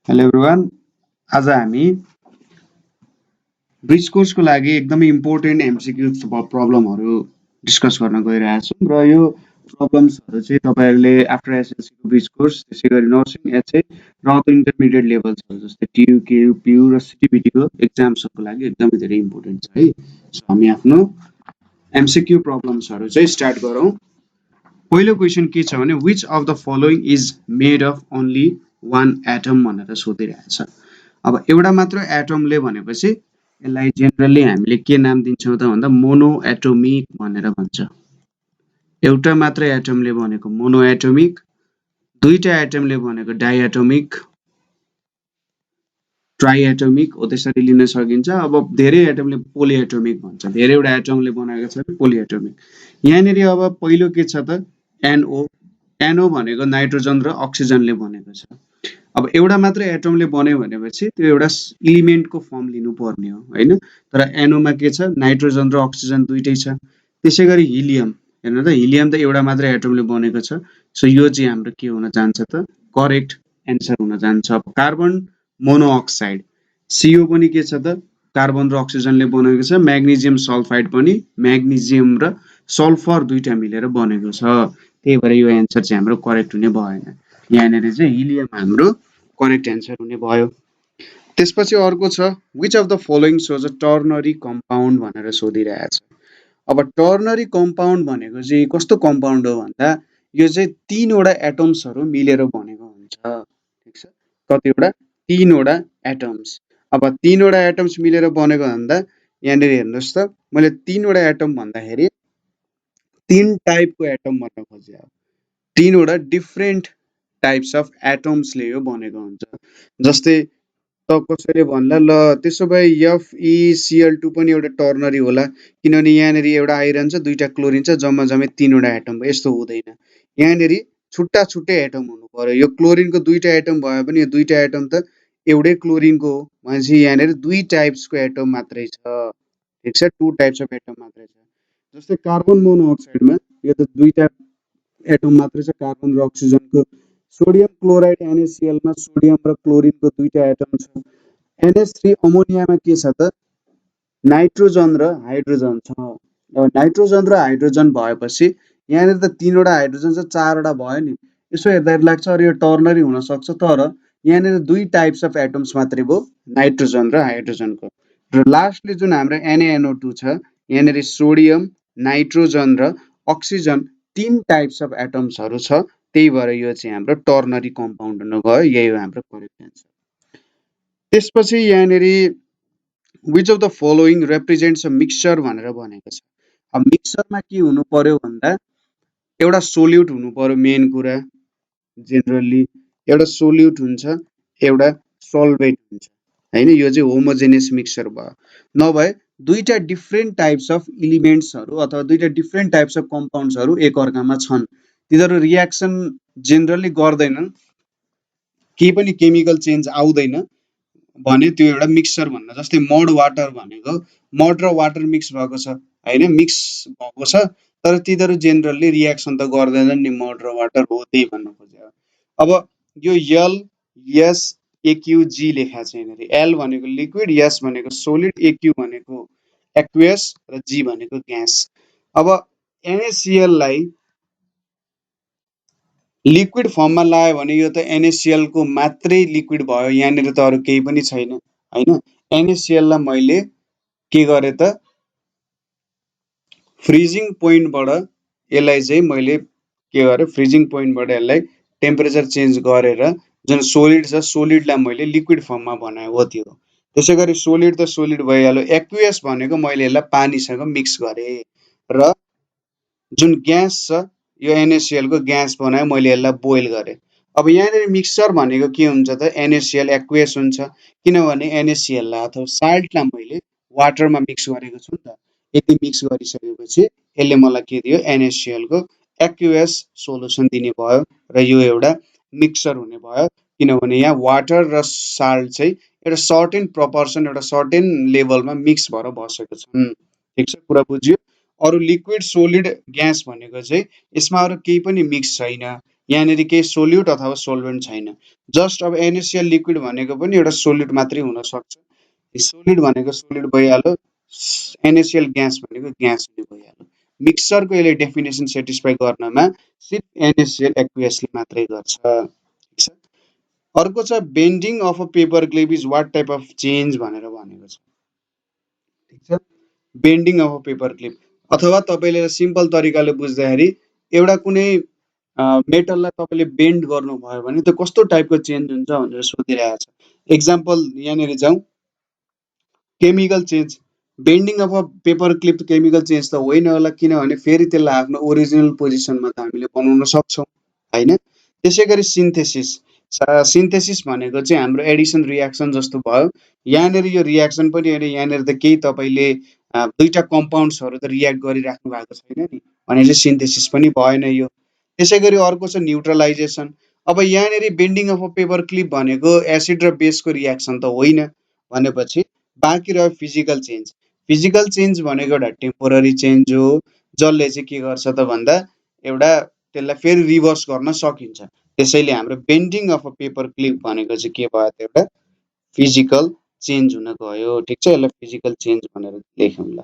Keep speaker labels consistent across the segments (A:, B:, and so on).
A: Hello everyone. आज हामी bridge कोर्सको लागि एकदमै इम्पोर्टेन्ट एमसिक्यू प्रब्लमहरू डिस्कस गर्न गइरहेछौँ र यो प्रब्लम्सहरू चाहिँ तपाईँहरूले आफ्टर एसएलसीको ब्रिज कोर्स त्यसै गरी नर्सिङ एचए र अदर इन्टरमिडिएट लेभल्सहरू जस्तै टियु केयु पियु र सिटिपिटीको एक्जाम्सहरूको लागि एकदमै धेरै इम्पोर्टेन्ट छ है। सो हामी आफ्नो एमसिक्यू प्रब्लम्सहरू चाहिँ स्टार्ट गरौँ। पहिलो क्वेसन के छ भने which of the following is made of only one atom भनेर सोधिरहेछ। अब एउटा मात्र एटमले भनेपछि यसलाई जेनरली हामीले के नाम दिन्छौँ त भन्दा मोनो एटोमिक भनेर भन्छ। एउटा मात्र एटमले भनेको मोनो एटोमिक, दुईटा एटमले भनेको डाइएटोमिक, ट्राइएटोमिक हो त्यसरी लिन सकिन्छ। अब धेरै एटमले पोलिएटोमिक भन्छ, धेरैवटा एटमले बनाएको छ पोलिएटोमिक। यहाँनिर अब पहिलो के छ त एनओ। एनओ भनेको नाइट्रोजन र अक्सिजनले बनेको छ। अब एउटा मात्र एटमले बन्यो भनेपछि त्यो एउटा इलिमेन्टको फर्म लिनुपर्ने हो होइन। तर एनओमा के छ नाइट्रोजन र अक्सिजन दुइटै छ। त्यसै गरी हिलियम हेर्नु त हिलियम त एउटा मात्र एटमले बनेको छ। सो यो चाहिँ हाम्रो के हुन जान्छ त करेक्ट एन्सर हुन जान्छ। अब कार्बन मोनोअक्साइड सिओ पनि के छ त कार्बन र अक्सिजनले बनेको छ। म्याग्नेजियम सल्फाइड पनि म्याग्नेजियम र सल्फर दुइटा मिलेर बनेको छ। त्यही भएर यो एन्सर चाहिँ हाम्रो करेक्ट हुने भएन। यहाँनिर चाहिँ हिलियम हाम्रो करेक्ट एन्सर हुने भयो। त्यसपछि अर्को छ which of the following shows a ternary compound भनेर सोधिरहेछ। अब टर्नरी कम्पाउन्ड भनेको चाहिँ कस्तो कम्पाउन्ड हो भन्दा यो चाहिँ तीनवटा एटम्सहरू मिलेर बनेको हुन्छ। ठिक छ, कतिवटा तीनवटा एटम्स। अब तीनवटा एटम्स मिलेर बनेको भन्दा यहाँनिर हेर्नुहोस् त मैले तीनवटा एटम भन्दाखेरि तीन टाइपको एटम भन्न खोजेँ। तीनवटा डिफ्रेन्ट टाइप्स अफ एटम्सले यो बनेको हुन्छ। जस्तै त कसैले भन्ला ल त्यसो भए FeCl2 पनि एउटा टर्नरी होला किनभने यहाँनिर एउटा आइरन छ दुईटा क्लोरिन छ जम्मा जम्मै तीनवटा एटम भयो। यस्तो हुँदैन, यहाँनिर छुट्टा छुट्टै एटम हुनु पर्यो। यो क्लोरिनको दुईटा एटम भयो भने यो दुईटा एटम त एउटै क्लोरिनको हो भनेपछि यहाँनिर दुई टाइप्सको एटम मात्रै छ। ठिक छ, टु टाइप्स अफ एटम मात्रै छ। जस्तै कार्बन मोनोअक्साइडमा यो त दुईटा एटम मात्रै छ कार्बन र अक्सिजनको। सोडियम क्लोराइड NaCl मा सोडियम र क्लोरिनको दुईटा एटम छ। NH3 अमोनियामा के छ त नाइट्रोजन र हाइड्रोजन छ। अब नाइट्रोजन र हाइड्रोजन भएपछि यहाँनिर त तीनवटा हाइड्रोजन छ चारवटा भयो नि। यसो हेर्दाखेरि लाग्छ अरे यो टर्नरी हुन सक्छ, तर यहाँनिर दुई टाइप्स अफ एटम्स मात्रै भयो नाइट्रोजन र हाइड्रोजनको। र लास्टली जुन हाम्रो NaNO2 छ यहाँनिर सोडियम नाइट्रोजन र अक्सिजन तीन टाइप्स अफ एटम्सहरू छ। त्यही भएर यो चाहिँ हाम्रो टर्नरी कम्पाउन्ड हुन गयो। यही हो हाम्रो करेक्ट एन्सर। त्यसपछि यहाँनिर which of the following represents a mixture भनेर भनेको छ। अब मिक्सचरमा के हुनु पर्यो भन्दा एउटा सोल्युट हुनु पर्यो मेन कुरा। जेनरली एउटा सोल्युट हुन्छ एउटा सल्भेट हुन्छ होइन। यो चाहिँ होमोजेनियस मिक्सचर भयो। नभए दुईटा डिफ्रेन्ट टाइप्स अफ इलिमेन्ट्सहरू अथवा दुईटा डिफ्रेन्ट टाइप्स अफ कम्पाउन्ड्सहरू एकअर्कामा छन्, तिनीहरू रियाक्सन जेनरली गर्दैनन्, केही पनि केमिकल चेन्ज आउँदैन भने त्यो एउटा मिक्सचर भन्न। जस्तै मड वाटर भनेको मड र वाटर मिक्स भएको छ होइन, मिक्स भएको छ तर तिनीहरू जेनरली रियाक्सन त गर्दैनन् नि, मड र वाटर हो त्यही भन्न खोजेको। अब यो LSAQG लेखा छ यहाँनिर। एल भनेको लिक्विड, एस भनेको सोलिड, AQ भनेको एक्वियस र जी भनेको ग्यास। अब NaCl लाई लिक्विड फर्ममा लायो भने यो त NaCl को मात्रै लिक्विड भयो, यहाँनिर त अरू केही पनि छैन होइन। NaCl लाई मैले के गरेँ त फ्रिजिङ पोइन्टबाट यसलाई चाहिँ मैले के गरेँ फ्रिजिङ पोइन्टबाट यसलाई टेम्परेचर चेन्ज गरेर जुन सोलिड छ सोलिडलाई मैले लिक्विड फर्ममा बनाएँ हो त्यो। त्यसै गरी सोलिड त सोलिड भइहाल्यो। एक्वियस भनेको मैले यसलाई पानीसँग मिक्स गरेँ र जुन ग्यास छ यो NaCl को ग्यास बनायो मैले यसलाई बोइल गरेँ। अब यहाँनिर मिक्सचर भनेको के हुन्छ त NaCl एक्वियस हुन्छ किनभने NaCl लाई अथवा साल्टलाई मैले वाटरमा मिक्स गरेको छु नि त। यति मिक्स गरिसकेपछि यसले मलाई के दियो NaCl को एक्वियस सोलुसन दिने भयो र यो एउटा मिक्सचर हुने भयो किनभने यहाँ वाटर र साल्ट चाहिँ एउटा सर्टेन प्रपोर्सन एउटा सर्टेन लेभलमा मिक्स भएर बसेको छन्। ठिक छ, कुरा बुझ्यो। अरू लिक्विड सोलिड ग्यास भनेको चाहिँ यसमा अरू केही पनि मिक्स छैन, यहाँनिर केही सोल्युट अथवा सोल्भेन्ट छैन। जस्ट अब NaCl लिक्विड भनेको पनि एउटा सोल्युट मात्रै हुन सक्छ। सोलिड भनेको सोलिड भइहाल्यो, NaCl ग्यास भनेको ग्यास हुने भइहाल्यो। मिक्सचरको यसले डेफिनेसन सेटिस्फाई गर्नमा सिर्फ NaCl एक्वियसले मात्रै गर्छ। ठिक छ। अर्को छ bending of a paper clip is what type of change भनेर भनेको छ। ठिक छ। Bending of a paper clip अथवा तपाईँले सिम्पल तरिकाले बुझ्दाखेरि एउटा कुनै मेटललाई तपाईँले बेन्ड गर्नुभयो भने त्यो कस्तो टाइपको चेन्ज हुन्छ भनेर सोधिरहेको छ। एक्जाम्पल यहाँनिर जाउँ, chemical change. Bending of a paper clip chemical change त होइन होला, किनभने फेरि त्यसलाई आफ्नो ओरिजिनल पोजिसनमा त हामीले बनाउन सक्छौँ होइन। त्यसै गरी सिन्थेसिस। सिन्थेसिस भनेको चाहिँ हाम्रो एडिसन रियाक्सन जस्तो भयो। यहाँनिर यो रियाक्सन पनि होइन, यहाँनिर त केही तपाईँले दुईटा कम्पाउन्ड्सहरू त रियाक्ट गरिराख्नु भएको छैन नि, भनेपछि सिन्थेसिस पनि भएन यो। त्यसै गरी अर्को छ न्युट्रलाइजेसन। अब यहाँनिर bending of a paper clip भनेको एसिड र बेसको रियाक्सन त होइन भनेपछि बाँकी रह्यो फिजिकल चेन्ज। फिजिकल चेन्ज भनेको एउटा टेम्पोररी चेन्ज हो, जसले चाहिँ के गर्छ त भन्दा एउटा त्यसलाई फेरि रिभर्स गर्न सकिन्छ। त्यसैले हाम्रो bending of a paper clip भनेको चाहिँ के भयो त एउटा फिजिकल चेन्ज हुन गयो। ठिक छ, यसलाई फिजिकल चेन्ज भनेर लेखौँला।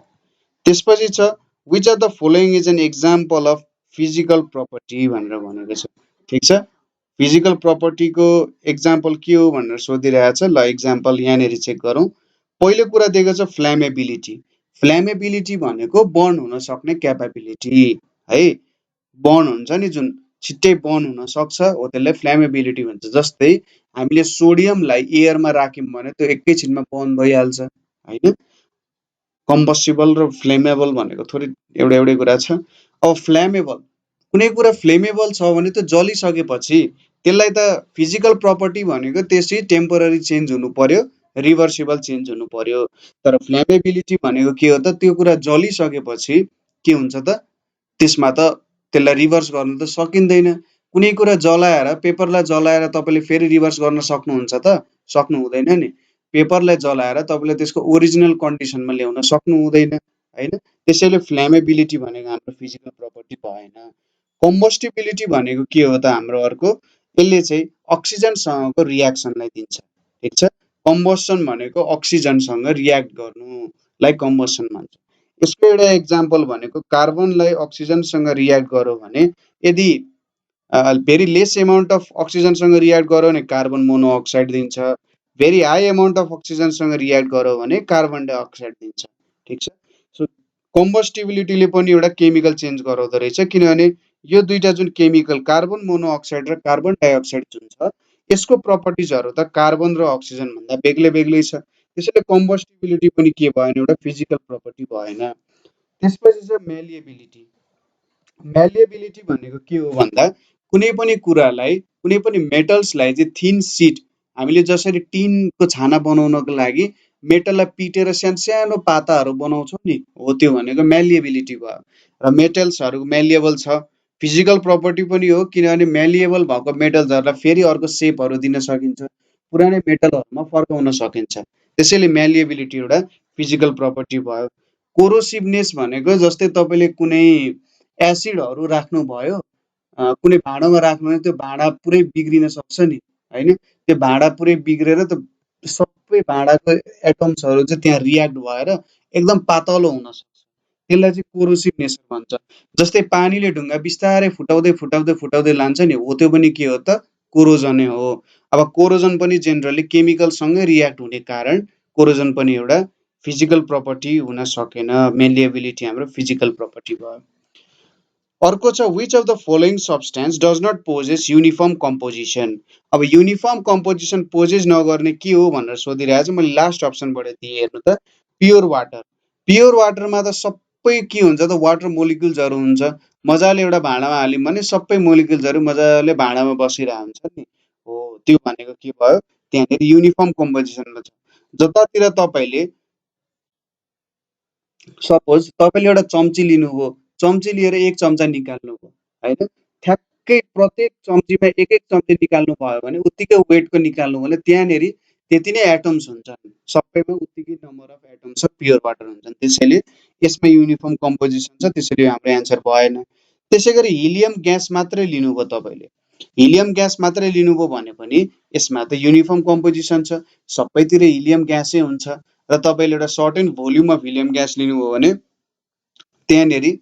A: त्यसपछि छ which of the following is an example of physical property भनेर भनेको छ। ठिक छ, फिजिकल प्रपर्टीको एक्जाम्पल के हो भनेर सोधिरहेको छ। ल एक्जाम्पल यहाँनिर चेक गरौँ। पहिलो कुरा दिएको छ फ्ल्यामेबिलिटी। फ्ल्यामेबिलिटी भनेको बर्न हुन सक्ने क्यापेबिलिटी है। बर्न हुन्छ नि जुन छिट्टै बर्न हुन सक्छ हो त्यसलाई फ्ल्यामेबिलिटी भन्छ। जस्तै हामीले सोडियमलाई एयरमा राख्यौँ भने त्यो एकैछिनमा बर्न भइहाल्छ होइन। कम्बस्टिबल र फ्लेमेबल भनेको थोरै एउटै कुरा छ। अब फ्ल्यामेबल, कुनै कुरा फ्लेमेबल छ भने त्यो जलिसकेपछि त्यसलाई त फिजिकल प्रपर्टी भनेको त्यसै टेम्पोररी चेन्ज हुनु पर्यो, रिभर्सिबल चेन्ज हुनु पर्यो। तर फ्ल्यामेबिलिटी भनेको के हो त, त्यो कुरा जलिसकेपछि के हुन्छ त त्यसमा त त्यसलाई रिभर्स गर्न त सकिँदैन। कुनै कुरा जलाएर, पेपरलाई जलाएर तपाईँले फेरि रिभर्स गर्न सक्नुहुन्छ त, सक्नु हुँदैन नि। पेपरलाई जलाएर तपाईँले त्यसको ओरिजिनल कन्डिसनमा ल्याउन सक्नु हुँदैन होइन। त्यसैले फ्ल्यामेबिलिटी भनेको हाम्रो फिजिकल प्रपर्टी भएन। कम्बस्टिबिलिटी भनेको के हो त हाम्रो अर्को, यसले चाहिँ अक्सिजनसँगको रियाक्सनलाई दिन्छ। ठिक छ, कम्बसन भनेको अक्सिजनसँग रियाक्ट गर्नुलाई कम्बसन भन्छ। यसको एउटा एक्जाम्पल भनेको कार्बनलाई अक्सिजनसँग रियाक्ट गर्यो भने यदि भेरी लेस एमाउन्ट अफ अक्सिजनसँग रियाक्ट गर्यो भने कार्बन मोनोअक्साइड दिन्छ, भेरी हाई एमाउन्ट अफ अक्सिजनसँग रियाक्ट गर्यो भने कार्बन डाइअक्साइड दिन्छ। ठिक छ, सो कम्बस्टिबिलिटीले पनि एउटा केमिकल चेन्ज गराउँदो रहेछ, किनभने यो दुईटा जुन केमिकल कार्बन मोनोअक्साइड र कार्बन डाइअक्साइड जुन छ यसको प्रपर्टिजहरू त कार्बन र अक्सिजन भन्दा बेग्लै बेग्लै छ। त्यसैले कम्बस्टिबिलिटी पनि के भएन, एउटा फिजिकल प्रपर्टी भएन। त्यसपछि छ मेलिएबिलिटी। मेलिएबिलिटी भनेको के हो भन्दा कुनै पनि कुरालाई, कुनै पनि मेटल्सलाई चाहिँ थिन सिट, हामीले जसरी टिनको छाना बनाउनको लागि मेटललाई पिटेर सानो पाताहरू बनाउँछौँ नि, हो त्यो भनेको मेलिएबिलिटी भयो। र मेटल्सहरू मेलिएबल छ, फिजिकल प्रपर्टी पनि हो, किनभने मेलिएबल भएको मेटल्सहरूलाई फेरि अर्को सेपहरू दिन सकिन्छ, पुरानै मेटलहरूमा फर्काउन सकिन्छ। त्यसैले मेलिएबिलिटी एउटा फिजिकल प्रपर्टी भयो। कोरोसिभनेस भनेको जस्तै तपाईँले कुनै एसिडहरू राख्नुभयो कुनै भाँडामा राख्नु भने त्यो भाँडा पुरै बिग्रिन सक्छ नि होइन। त्यो भाँडा पुरै बिग्रेर त सबै भाँडाको एटम्सहरू चाहिँ त्यहाँ रियाक्ट भएर एकदम पातलो हुन सक्छ, त्यसलाई चाहिँ कोरोसिभनेस भन्छ। जस्तै पानीले ढुङ्गा बिस्तारै फुटाउँदै फुटाउँदै फुटाउँदै लान्छ नि, हो त्यो पनि के हो त कोरोजनै हो। अब कोरोजन पनि जेनरली केमिकलसँगै रियाक्ट हुने कारण कोरोजन पनि एउटा फिजिकल प्रपर्टी हुन सकेन। मेलिएबिलिटी हाम्रो फिजिकल प्रपर्टी भयो। अर्को छ which of the following substance does not possess uniform composition. अब युनिफर्म कम्पोजिसन पोजेस नगर्ने के हो भनेर सोधिरहेको छ। मैले लास्ट अप्सनबाट दिएँ हेर्नु त, प्योर वाटर। प्योर वाटरमा त सबै के हुन्छ त वाटर मोलिक्युल्सहरू हुन्छ। मजाले एउटा भाँडामा हाल्यौँ भने सबै मोलिक्युल्सहरू मजाले भाँडामा बसिरहेको हुन्छ नि, हो त्यो भनेको के भयो, त्यहाँनिर युनिफर्म कम्पोजिसनमा छ। जतातिर तपाईँले सपोज तपाईँले एउटा चम्ची लिनुभयो, चम्ची लिएर एक चम्चा निकाल्नुभयो होइन, ठ्याक्कै प्रत्येक चम्चीमा एक एक चम्ची निकाल्नु भयो भने उत्तिकै वेटको निकाल्नु भने त्यहाँनिर त्यति नै एटम्स हुन्छन्, सबैमा उत्तिकै नम्बर अफ एटम्स छ, प्योर वाटर हुन्छन्। त्यसैले यसमा युनिफर्म कम्पोजिसन छ, त्यसैले हाम्रो एन्सर भएन। त्यसै गरी हिलियम ग्यास मात्रै लिनुभयो तपाईँले, हिलियम ग्यास मात्रै लिनुभयो भने पनि यसमा त युनिफर्म कम्पोजिसन छ, सबैतिर हिलियम ग्यासै हुन्छ। र तपाईँले एउटा certain volume of helium gas लिनुभयो भने त्यहाँनेरि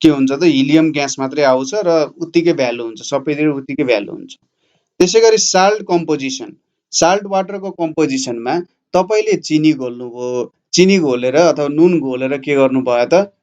A: के हुन्छ त हिलियम ग्यास मात्रै आउँछ र उत्तिकै भ्यालु हुन्छ, सबैतिर उत्तिकै भ्यालु हुन्छ। त्यसै गरी साल्ट कम्पोजिसन, साल्ट वाटरको कम्पोजिसनमा तपाईँले चिनी घोल्नुभयो, चिनी घोलेर अथवा नुन घोलेर के गर्नुभयो त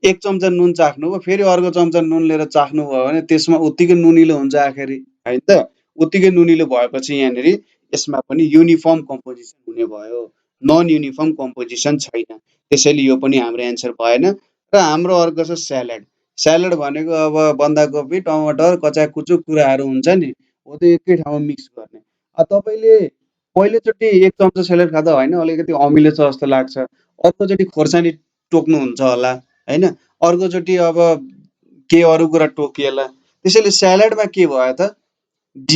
A: एक चम्चा नुन चाख्नुभयो, फेरि अर्को चम्चा नुन लिएर चाख्नुभयो भने त्यसमा उत्तिकै नुनिलो हुन्छ आखिरी, होइन त? उत्तिकै नुनिलो भएपछि यहाँनेरि यसमा पनि युनिफर्म कम्पोजिसन हुने भयो, नन युनिफर्म कम्पोजिसन छैन। त्यसैले यो पनि हाम्रो एन्सर भएन। र हाम्रो अर्को छ स्यालेड। स्यालेड भनेको अब बन्दाकोपी, टमाटर, कचाकुचुक कुराहरू हुन्छ नि, हो त्यो एकै ठाउँमा मिक्स गर्ने। तपाईँले पहिलोचोटि एक चम्चा स्यालेड खाँदा होइन अलिकति अमिलो छ जस्तो लाग्छ, अर्कोचोटि खोर्सानी टोक्नुहुन्छ होला, होइन? अर्कोचोटि अब के अरू कुरा टोकिएला। त्यसैले स्यालेडमा के भयो त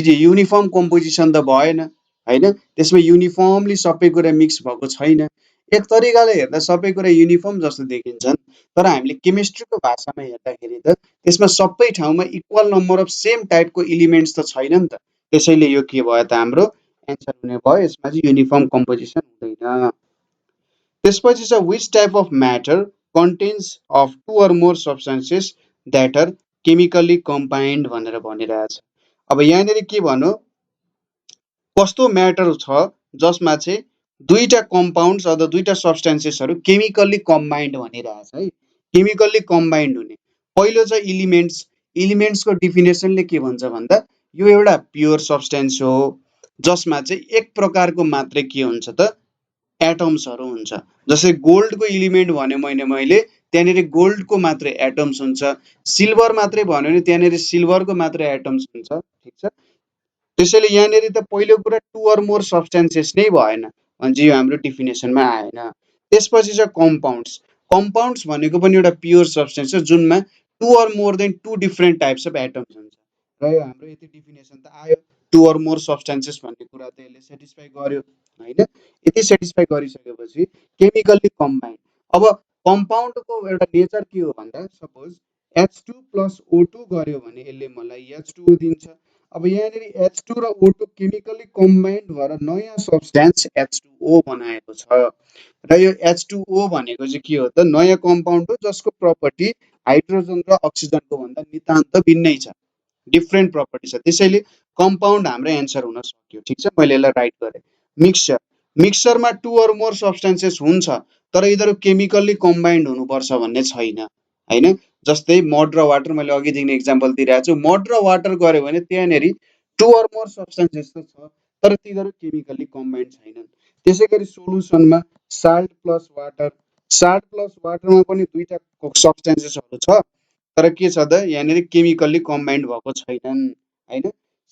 A: युनिफर्म कम्पोजिसन त भएन, होइन? त्यसमा युनिफर्मली सबै कुरा मिक्स भएको छैन। एक तरिकाले हेर्दा सबै कुरा युनिफर्म जस्तो देखिन्छन्, तर हामीले केमिस्ट्रीको भाषामा हेर्दाखेरि त त्यसमा सबै ठाउँमा इक्वल नम्बर अफ सेम टाइपको इलिमेन्ट्स त छैन नि त। त्यसैले यो के भयो त हाम्रो एन्सर हुने भयो, यसमा चाहिँ युनिफर्म कम्पोजिसन हुँदैन। त्यसपछि छ which type of matter contains of two or more substances that are chemically combined भनेर भनिरहेछ। अब यहाँनिर के भन्यो, कस्तो म्याटर छ जसमा चाहिँ दुईटा कम्पाउन्ड्स अथवा दुईटा सब्सटेन्सेसहरू केमिकल्ली कम्बाइन्ड भनिरहेछ है, केमिकल्ली कम्बाइन्ड हुने। पहिलो छ इलिमेन्ट्स। इलिमेन्ट्सको डिफिनेसनले के भन्छ भन्दा यो एउटा प्योर सब्सटेन्स हो जसमा चाहिँ एक प्रकारको मात्रै के हुन्छ त एटम्सहरू हुन्छ। जस्तै गोल्डको इलिमेन्ट भन्यो मैले त्यहाँनिर गोल्डको मात्रै एटम्स हुन्छ, सिल्भर मात्रै भन्यो भने त्यहाँनिर सिल्भरको मात्रै एटम्स हुन्छ, ठिक छ? त्यसैले यहाँनिर त पहिलो कुरा टु अर मोर सब्सटेन्सेस नै भएन भने चाहिँ यो हाम्रो डिफिनेसनमा आएन। त्यसपछि छ कम्पाउन्ड्स। कम्पाउन्ड्स भनेको पनि एउटा प्योर सब्सटेन्स हो जुनमा two or more than two different types of atoms हुन्छ। र यो हाम्रो यति डिफिनेसन त आयो, टु अर मोर सब्सटेन्सेस भन्ने कुरा त यसले सेटिस्फाई गर्यो, होइन? यति सेटिस्फाई गरिसकेपछि केमिकल्ली कम्बाइन्ड। अब कम्पाउन्डको एउटा नेचर के हो भन्दा सपोज H2 प्लस O2 गर्यो भने यसले मलाई H2O दिन्छ। अब यहाँनिर H2 र O2 केमिकल्ली कम्बाइन्ड भएर नयाँ सब्सटेन्स H2O बनाएको छ। र यो H2O भनेको चाहिँ के हो त नयाँ कम्पाउन्ड हो जसको प्रपर्टी हाइड्रोजन र अक्सिजनको भन्दा नितान्त भिन्नै छ, डिफ्रेन्ट प्रपर्टी छ। त्यसैले कम्पाउन्ड हाम्रो एन्सर हुन सक्यो, ठिक छ? मैले यसलाई राइट गरेँ। मिक्सचर, मिक्सचरमा टु अर मोर सब्सटेन्सेस हुन्छ तर यिनीहरू केमिकल्ली कम्बाइन्ड हुनुपर्छ भन्ने छैन, होइन? जस्तै मड र वाटर, मैले अघिदेखि एक्जाम्पल दिइरहेको छु। मड र वाटर गऱ्यो भने त्यहाँनिर टु अर मोर सब्सटेन्सेस त छ तर तिनीहरू केमिकल्ली कम्बाइन्ड छैनन्। त्यसै गरी सोलुसनमा salt plus water, salt plus वाटरमा पनि दुईटा सब्सटेन्सेसहरू छ तर के छ त यहाँनिर केमिकल्ली कम्बाइन्ड भएको छैनन्, होइन?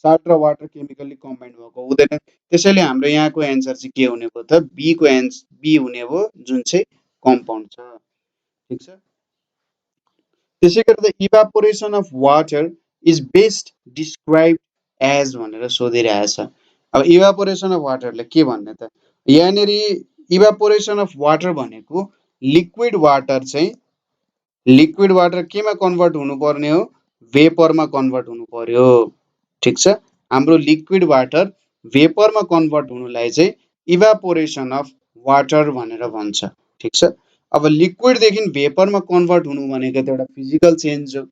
A: साल्ट र वाटर केमिकल्ली कम्बाइन्ड भएको हुँदैन। त्यसैले हाम्रो यहाँको एन्सर चाहिँ के हुने भयो त बीको एन्सर बी हुने भयो जुन चाहिँ कम्पाउन्ड छ, ठिक छ? त्यसै गरी the evaporation of water is best describe as भनेर सोधिरहेछ। अब इभापोरेसन अफ वाटरले के भन्ने त यहाँनिर इभापोरेसन अफ वाटर भनेको लिक्विड वाटर चाहिँ लिक्विड वाटर केमा कन्भर्ट हुनुपर्ने हो भेपरमा कन्भर्ट हुनु पर्यो, ठिक छ? हाम्रो लिक्विड वाटर भेपरमा कन्भर्ट हुनुलाई चाहिँ इभापोरेसन अफ वाटर भनेर भन्छ, ठिक छ? अब लिक्विडदेखि भेपरमा कन्भर्ट हुनु भनेको त एउटा फिजिकल चेन्ज हो,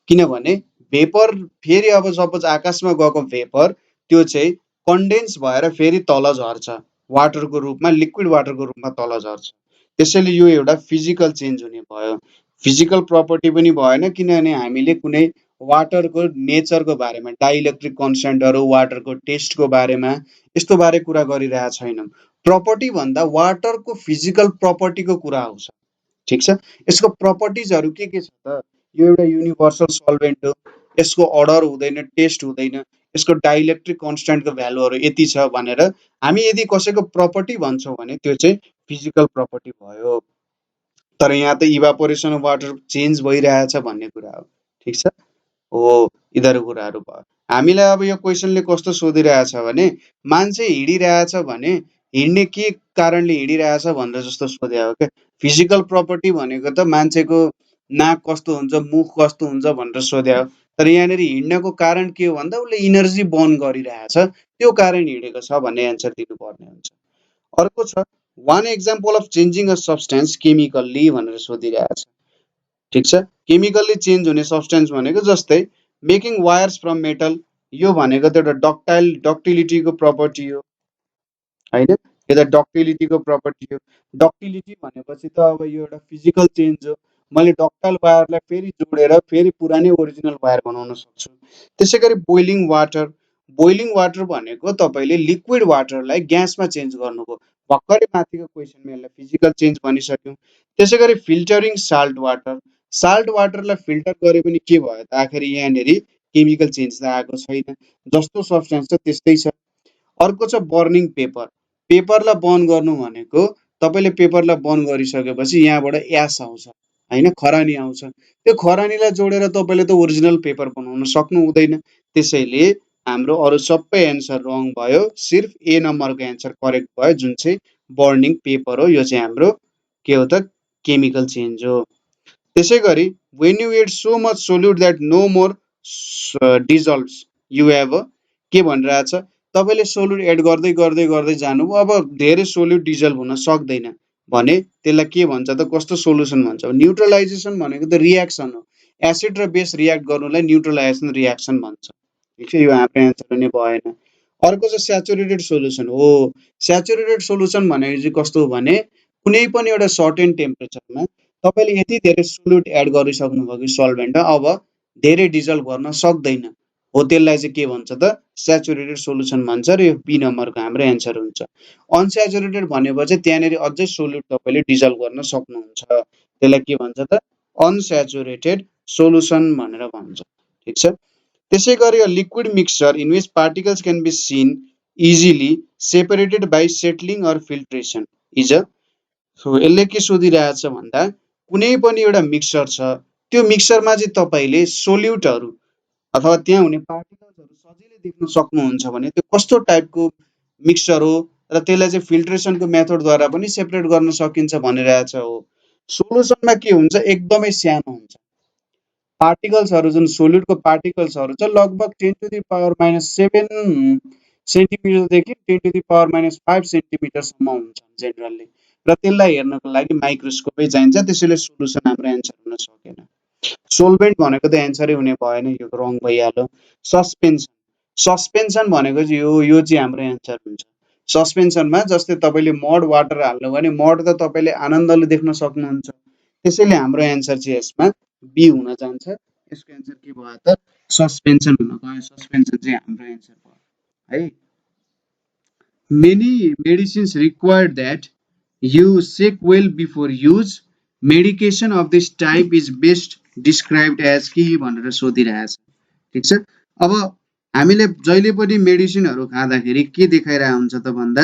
A: किनभने भेपर फेरि अब सपोज आकाशमा गएको भेपर त्यो चाहिँ कन्डेन्स भएर फेरि तल झर्छ वाटरको रूपमा, लिक्विड वाटरको रूपमा तल झर्छ। त्यसैले यो एउटा फिजिकल चेन्ज हुने भयो, फिजिकल प्रपर्टी पनि भएन किनभने हामीले कुनै वाटरको नेचरको बारेमा, डाइइलेक्ट्रिक कन्स्ट्यान्टहरू, वाटरको टेस्टको बारेमा यस्तो बारे कुरा गरिरहेका छैनौँ। प्रपर्टी भन्दा वाटरको फिजिकल प्रपर्टीको कुरा आउँछ, ठिक छ? यसको प्रपर्टिजहरू के छ त यो एउटा युनिभर्सल सल्भेन्ट हो, यसको अर्डर हुँदैन, टेस्ट हुँदैन, यसको डाइइलेक्ट्रिक कन्स्ट्यान्टको भ्यालुहरू यति छ भनेर हामी यदि कसैको प्रपर्टी भन्छौँ भने त्यो चाहिँ फिजिकल प्रपर्टी भयो। तर यहाँ त इभापोरेसन अफ वाटर चेन्ज भइरहेछ भन्ने कुरा हो, ठिक छ? हो, यिनीहरू कुराहरू भयो। हामीलाई अब यो क्वेसनले कस्तो सोधिरहेछ भने मान्छे हिँडिरहेछ भने हिँड्ने के कारणले हिँडिरहेछ भनेर जस्तो सोधे हो क्या। फिजिकल प्रपर्टी भनेको त मान्छेको नाक कस्तो हुन्छ, मुख कस्तो हुन्छ भनेर सोधे हो। तर यहाँनिर हिँड्नको कारण के हो भन्दा उसले इनर्जी बर्न गरिरहेछ, त्यो कारण हिँडेको छ भन्ने एन्सर दिनुपर्ने हुन्छ। अर्को छ one example of changing a substance chemically भनेर सोधिरहेछ। ठिक छ, केमिकल्ली चेन्ज हुने सब्सटेन्स भनेको जस्तै मेकिङ वायर्स फ्रम मेटल, यो भनेको त एउटा डक्टिलिटीको प्रपर्टी हो होइन, यो त डक्टिलिटीको प्रपर्टी हो। डक्टिलिटी भनेपछि त अब यो एउटा फिजिकल चेन्ज हो, मैले डक्टाइल वायरलाई फेरि जोडेर फेरि पुरानै ओरिजिनल वायर बनाउन सक्छु। त्यसै गरी बोइलिङ वाटर भनेको तपाईँले लिक्विड वाटरलाई ग्यासमा चेन्ज गर्नुभयो, भर्खरै माथिको क्वेसनमा यसलाई फिजिकल चेन्ज भनिसक्यौँ। त्यसै गरी फिल्टरिङ साल्ट वाटरलाई फिल्टर गरे पनि के भयो त आखिर यहाँनिर केमिकल चेन्ज त आएको छैन, जस्तो सब्सटेन्स छ त्यस्तै छ। अर्को छ बर्निङ पेपरलाई बर्न गर्नु भनेको तपाईँले पेपरलाई बर्न गरिसकेपछि यहाँबाट एस आउँछ होइन, खरानी आउँछ, त्यो खरानीलाई जोडेर तपाईँले त ओरिजिनल पेपर बनाउन सक्नु हुँदैन। त्यसैले हाम्रो अरू सबै एन्सर रङ भयो, सिर्फ ए नम्बरको एन्सर करेक्ट भयो जुन चाहिँ बर्निङ पेपर हो, यो चाहिँ हाम्रो के हो त केमिकल चेन्ज हो। त्यसै गरी when you add so much solute that no more dissolves you have के भनिरहेछ, तपाईँले सोल्युट एड गर्दै गर्दै गर्दै जानुभयो, अब धेरै सोल्युट डिजल्भ हुन सक्दैन भने त्यसलाई के भन्छ त, कस्तो सोल्युसन भन्छ? न्युट्रलाइजेसन भनेको त रियाक्सन हो, एसिड र बेस रियाक्ट गर्नुलाई न्युट्रलाइजेसन रियाक्सन भन्छ। ठिक छ, यो हाम्रो एन्सर पनि भएन। अर्को चाहिँ स्याचुरेटेड सोल्युसन हो। स्याचुरेटेड सोल्युसन भनेको चाहिँ कस्तो हो भने कुनै पनि एउटा सर्टेन टेम्परेचरमा तपाईँले यति धेरै सोल्युट एड गरिसक्नुभयो कि सल्भेन्टमा अब धेरै डिजल्भ गर्न सक्दैन हो, त्यसलाई चाहिँ के भन्छ त स्याचुरेटेड सोल्युसन भन्छ र यो बी नम्बरको हाम्रो एन्सर हुन्छ। अनस्याचुरेटेड भनेपछि त्यहाँनिर अझै सोल्युट तपाईँले डिजल्भ गर्न सक्नुहुन्छ, त्यसलाई के भन्छ त अनस्याचुरेटेड सोल्युसन भनेर भन्छ। ठिक छ, त्यसै गरी liquid mixture in which particles can be seen easily separated by settling or filtration is a, so यसले के सोधिरहेछ भन्दा कुनै पनि एउटा मिक्सचर छ, त्यो मिक्सचरमा चाहिँ तपाईँले सोल्युटहरू अथवा त्यहाँ हुने पार्टिकल्सहरू सजिलै देख्न सक्नुहुन्छ भने त्यो कस्तो टाइपको मिक्सचर हो र त्यसलाई चाहिँ फिल्ट्रेसनको मेथडद्वारा पनि सेपरेट गर्न सकिन्छ भनिरहेछ हो। सोल्युसनमा के हुन्छ, एकदमै सानो हुन्छ, पार्टिकल्सहरू जुन सोल्युटको पार्टिकल्सहरू छ लगभग 10⁻⁻7 सेन्टिमिटरदेखि 10⁻⁻5 सेन्टिमिटरसम्म हुन्छन् जेनरली, र त्यसलाई हेर्नको लागि माइक्रोस्कोपै चाहिन्छ, त्यसैले सोल्युसन हाम्रो एन्सर हुन सकेन। सोल्भेन्ट भनेको त एन्सरै हुने भएन, यो रङ भइहाल्यो। सस्पेन्सन भनेको चाहिँ यो चाहिँ हाम्रो एन्सर हुन्छ। सस्पेन्सनमा जस्तै तपाईँले मड वाटर हाल्नु भने मड त तपाईँले आनन्दले देख्न सक्नुहुन्छ, त्यसैले हाम्रो एन्सर चाहिँ यसमा बी हुन जान्छ। यसको एन्सर के भयो त सस्पेन्सन हुन गयो, सस्पेन्सन चाहिँ हाम्रो एन्सर भयो है। Many medicines required that you shake well before use, medication of this type is best described as के भनेर सोधिरहेछ। ठिक छ, अब हामीले जहिले पनि मेडिसिनहरू खाँदाखेरि के देखाइरहेको हुन्छ त भन्दा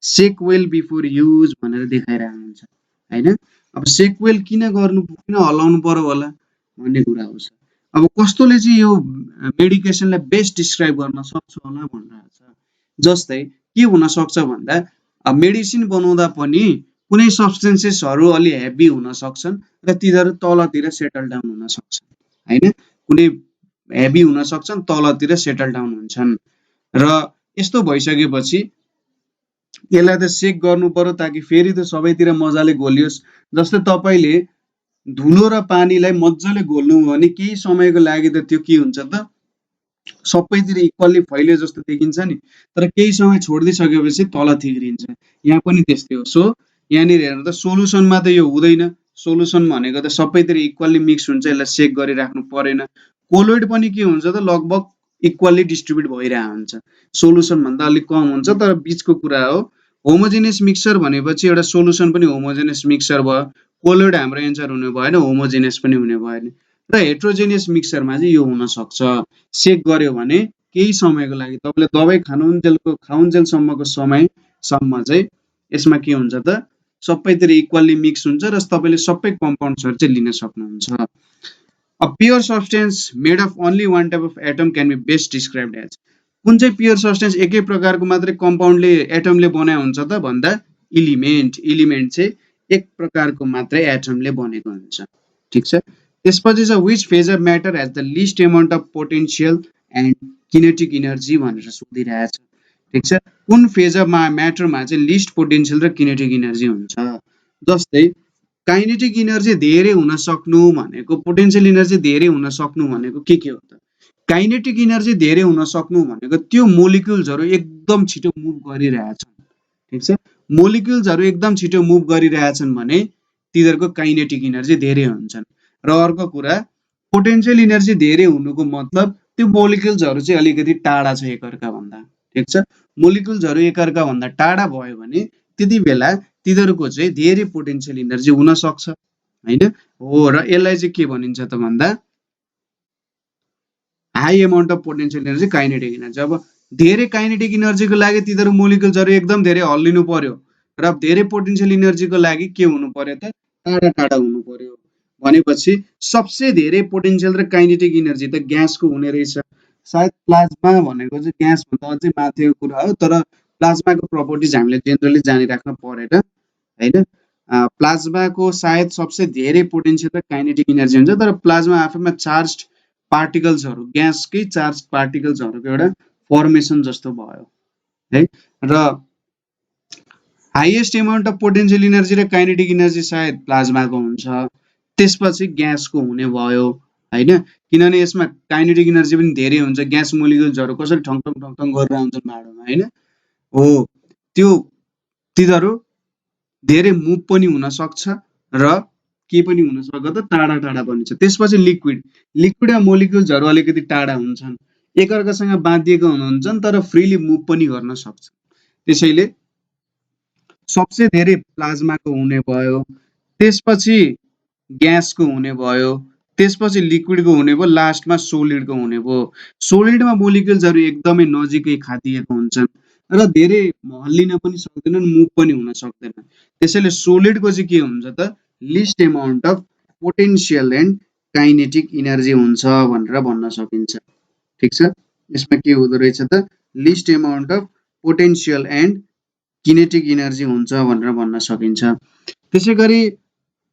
A: सेक वेल बिफोर युज भनेर देखाइरहेको हुन्छ होइन। अब सेक वेल किन गर्नु, किन हल्लाउनु पर्यो होला भन्ने कुरा आउँछ। अब कस्तोले चाहिँ यो मेडिकेसनलाई बेस्ट डिस्क्राइब गर्न सक्छ होला भनिरहेछ। जस्तै के हुन सक्छ भन्दा मेडिसिन बनाउँदा पनि कुनै सब्सटेन्सेसहरू अलि हेभी हुन सक्छन् र तिनीहरू तलतिर सेटल डाउन हुन सक्छन् होइन, कुनै हेभी हुन सक्छन् तलतिर सेटल डाउन हुन्छन्, र यस्तो भइसकेपछि यसलाई त सेक गर्नु पर्यो ताकि फेरि त सबैतिर मजाले घोलियोस्। जस्तै तपाईँले धुलो र पानीलाई मजाले घोल्नु भने केही समयको लागि त त्यो के हुन्छ त सबैतिर इक्वल्ली फैलियो जस्तो देखिन्छ नि, तर केही समय छोडिदिइसकेपछि तल थिग्रिन्छ। यहाँ पनि त्यस्तै हो। सो यहाँनिर हेर्नु त सोल्युसनमा त यो हुँदैन, सोल्युसन भनेको त सबैतिर इक्वल्ली मिक्स हुन्छ, यसलाई सेक गरिराख्नु परेन। कोलोइड पनि के हुन्छ त लगभग इक्वल्ली डिस्ट्रिब्युट भइरहेको हुन्छ, सोल्युसन भन्दा अलिक कम हुन्छ, तर बिचको कुरा हो। होमोजेनियस मिक्सचर भनेपछि एउटा सोल्युसन पनि होमोजेनियस मिक्सचर भयो, कोलोइड हाम्रो एन्सर हुने भएन, होमोजेनियस पनि हुने भएन। र हेट्रोजेनियस मिक्सचरमा चाहिँ यो हुन सक्छ, सेक गर्यो भने केही समयको लागि तपाईँले दबाई खाउन्जेलसम्मको समयसम्म चाहिँ यसमा के हुन्छ त सबैतिर इक्वल्ली मिक्स हुन्छ र तपाईँले सबै कम्पाउन्ड्सहरू चाहिँ लिन सक्नुहुन्छ। A pure substance made of only one type of atom can be best described as, कुन चाहिँ प्योर सब्सटेन्स एकै प्रकारको मात्रै कम्पाउन्डले एटमले बनाएको हुन्छ त भन्दा इलिमेन्ट चाहिँ एक प्रकारको मात्रै एटमले बनेको हुन्छ। ठिक छ, त्यसपछि छ which phase of matter has the list amount of potential and kinetic energy भनेर सोधिरहेछ। ठिक छ, कुन फेज अफ म्याटरमा चाहिँ लिस्ट पोटेन्सियल र किनेटिक इनर्जी हुन्छ। जस्तै काइनेटिक इनर्जी धेरै हुन सक्नु भनेको, पोटेन्सियल इनर्जी धेरै हुन सक्नु भनेको के हो त? काइनेटिक इनर्जी धेरै हुन सक्नु भनेको त्यो मोलिक्युल्सहरू एकदम छिटो मुभ गरिरहेछन्। ठिक छ, मोलिक्युल्सहरू एकदम छिटो मुभ गरिरहेछन् भने तिनीहरूको काइनेटिक इनर्जी धेरै हुन्छन्। र अर्को कुरा, पोटेन्सियल इनर्जी धेरै हुनुको मतलब त्यो मोलिक्युल्सहरू चाहिँ अलिकति टाढा छ एकअर्का भन्दा। ठिक छ, मोलिक्युल्सहरू एकअर्का भन्दा टाढा भयो भने त्यति बेला तिनीहरूको चाहिँ धेरै पोटेन्सियल इनर्जी हुन सक्छ हैन हो। र यसलाई चाहिँ के भनिन्छ त भन्दा high amount of potential energy kinetic energy. अब धेरै काइनेटिक इनर्जीको लागि तिनीहरू मोलिक्युल्सहरू एकदम धेरै हल्लिनु पर्यो, र धेरै पोटेन्सियल इनर्जीको लागि के हुनु पर्यो त? टाढा टाढा हुनु पर्यो। भनेपछि सबसे धेरै पोटेन्सियल र काइनेटिक इनर्जी त ग्यासको हुने रहेछ। सायद प्लाज्मा भनेको चाहिँ ग्यास भन्दा अझै माथिको कुरा हो, तर प्लाज्माको प्रपर्टिज हामीले जेनरली जानिराख्न परेन हैन। प्लाज्माको सायद सबसे धेरै पोटेन्सियल र काइनेटिक इनर्जी हुन्छ, तर प्लाज्मा आफैमा चार्ज पार्टिकल्सहरू, ग्यासकै चार्ज पार्टिकल्सहरूको एउटा फर्मेसन जस्तो भयो है। र highest amount of potential energy र काइनेटिक इनर्जी सायद प्लाज्माको हुन्छ, त्यसपछि ग्यासको हुने भयो हैन। किनभने यसमा काइनेटिक इनर्जी पनि धेरै हुन्छ, ग्यास मोलिक्युल्सहरू कसरी ठङठङ ठङठङ गरेर आउँछन् भाँडोमा हैन हो, त्यो तिनीहरू धेरै मुभ पनि हुन सक्छ र के पनि हुन सक्छ त टाढा टाढा पनि छ। त्यसपछि लिक्विड, लिक्विडमा मोलिक्युल्सहरू अलिकति टाढा हुन्छन्, एकअर्कासँग बाँधिएको हुन्छन् तर फ्रीली मुभ पनि गर्न सक्छ। त्यसैले सबसे धेरै प्लाज्माको हुने भयो, त्यसपछि ग्यासको हुने भयो, त्यसपछि लिक्विडको हुने भयो, लास्टमा सोलिडको हुने भयो। सोलिडमा मोलिक्युल्सहरू एकदमै नजिकै खादिएको हुन्छन् र धेरै हल्लिन पनि सक्दैनन्, मुभ पनि हुन सक्दैन। त्यसैले सोलिडको चाहिँ के हुन्छ त? Least amount of potential and kinetic energy हुन्छ भनेर भन्न सकिन्छ। ठिक छ, यसमा के हुँदो रहेछ त? Least amount of potential and kinetic energy हुन्छ भनेर भन्न सकिन्छ। त्यसै गरी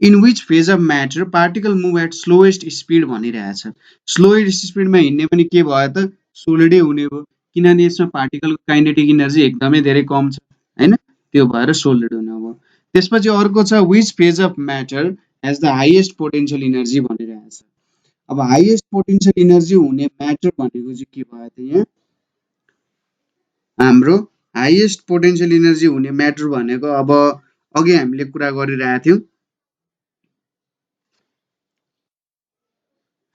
A: in which phase of matter particle move at slowest speed भनिरहेछ। स्लोएस्ट स्पिडमा हिँड्ने पनि के भयो त? सोलिडै हुने भयो, किनभने यसमा पार्टिकलको काइनेटिक इनर्जी एकदमै धेरै कम छ हैन, त्यो भएर सोलिड हुने भयो। त्यसपछि अर्को छ which phase of matter has the highest potential energy भनिरहेछ। अब हाइएस्ट पोटेन्सियल इनर्जी हुने म्याटर भनेको चाहिँ के भयो त? यहाँ हाम्रो हाइएस्ट पोटेन्सियल इनर्जी हुने म्याटर भनेको, अब अघि हामीले कुरा गरिरहेका थियौँ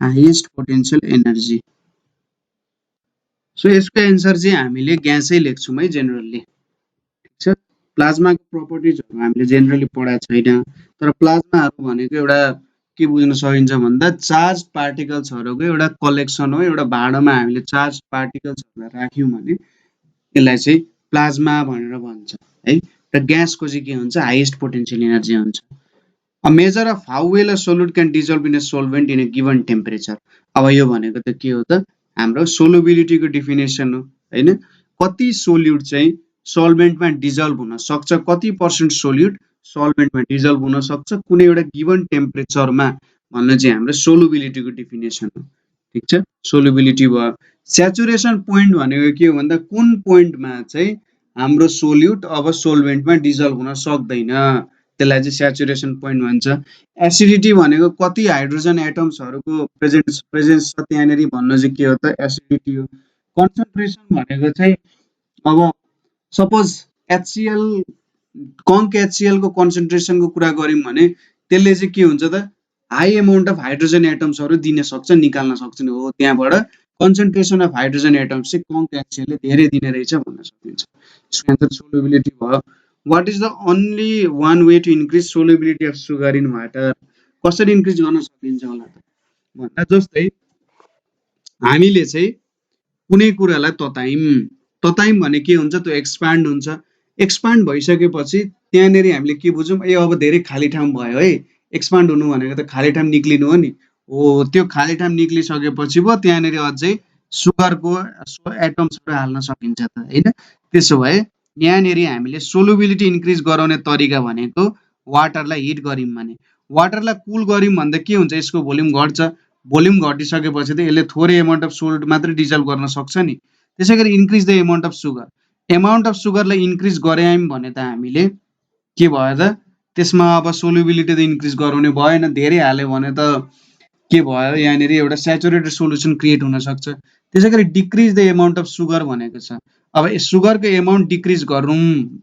A: हाइएस्ट पोटेन्सियल एनर्जी। सो यसको एन्सर चाहिँ हामीले ग्यासै लेख्छौँ है जेनरली। ठिक छ, प्लाज्माको प्रपर्टिजहरू हामीले जेनरली पढाएको छैन, तर प्लाज्माहरू भनेको एउटा के बुझ्न सकिन्छ भन्दा चार्ज पार्टिकल्सहरूको एउटा कलेक्सन हो। एउटा भाँडोमा हामीले चार्ज पार्टिकल्सहरूलाई राख्यौँ भने यसलाई चाहिँ प्लाज्मा भनेर भन्छ है। र ग्यासको चाहिँ के हुन्छ? हाइएस्ट पोटेन्सियल एनर्जी हुन्छ। A measure of how well a solute can dissolve in a solvent in a given temperature. अब यो भनेको त के हो त? हाम्रो सोलुबिलिटीको डिफिनेसन हो हैन। कति सोल्युट चाहिँ सल्भेन्टमा डिजल्भ हुन सक्छ, कति पर्सेन्ट सोल्युट सल्भेन्टमा डिजल्भ हुन सक्छ कुनै एउटा गिभन टेम्परेचरमा भन्ने चाहिँ हाम्रो सोलुबिलिटीको डिफिनेसन हो। ठिक छ, सोलुबिलिटी भयो। स्याचुरेसन पोइन्ट भनेको के हो भन्दा कुन पोइन्टमा चाहिँ हाम्रो सोल्युट अब सोल्भेन्टमा डिजल्भ हुन सक्दैन, त्यसलाई चाहिँ स्याचुरेसन पोइन्ट भन्छ। एसिडिटी भनेको कति हाइड्रोजन एटम्सहरूको प्रेजेन्स छ त्यहाँनेरि भन्न चाहिँ के हो त? एसिडिटी हो। कन्सन्ट्रेसन भनेको चाहिँ अब सपोज HCl कङ्क HCl को कन्सन्ट्रेसनको कुरा गऱ्यौँ भने त्यसले चाहिँ के हुन्छ त? हाई एमाउन्ट अफ हाइड्रोजन एटम्सहरू दिन सक्छ, निकाल्न सक्छ नि हो। त्यहाँबाट कन्सन्ट्रेसन अफ हाइड्रोजन एटम्स चाहिँ कङ्क HCl ले धेरै दिने रहेछ भन्न सकिन्छ। यसको एन्सर सोलुबिलिटी भयो। What is the only one way to increase solubility of sugar in water? कसरी इन्क्रिज गर्न सकिन्छ होला त भन्दा, जस्तै हामीले चाहिँ कुनै कुरालाई ततायौँ भने के हुन्छ? त्यो एक्सपान्ड हुन्छ। एक्सपान्ड भइसकेपछि त्यहाँनेरि हामीले के बुझौँ? ए अब धेरै खाली ठाउँ भयो है। एक्सपान्ड हुनु भनेको त खाली ठाउँ निक्लिनु हो नि हो। त्यो खाली ठाउँ निक्लिसकेपछि भयो त्यहाँनेरि अझै सुगरको एटम्सहरू हाल्न सकिन्छ त हैन। त्यसो भए यहाँनेरि हामीले सोलुबिलिटी इन्क्रिज गराउने तरिका भनेको वाटरलाई हिट गर्यौँ भने, वाटरलाई कुल गर्यौँ भन्दा के हुन्छ, यसको भोल्युम घट्छ। भोल्युम घटिसकेपछि त यसले थोरै एमाउन्ट अफ सोल्ट मात्रै डिजल्भ गर्न सक्छ नि। त्यसै गरी increase the amount of sugar, amount of सुगरलाई इन्क्रिज गरायौँ भने त हामीले के भयो त, त्यसमा अब सोल्युबिलिटी त इन्क्रिज गराउने भएन। धेरै हाल्यो भने त के भयो, यहाँनिर एउटा सेचुरेटेड सोल्युसन क्रिएट हुन सक्छ। त्यसै गरी decrease the amount of sugar भनेको छ। अब सुगरको एमाउन्ट डिक्रिज गरौँ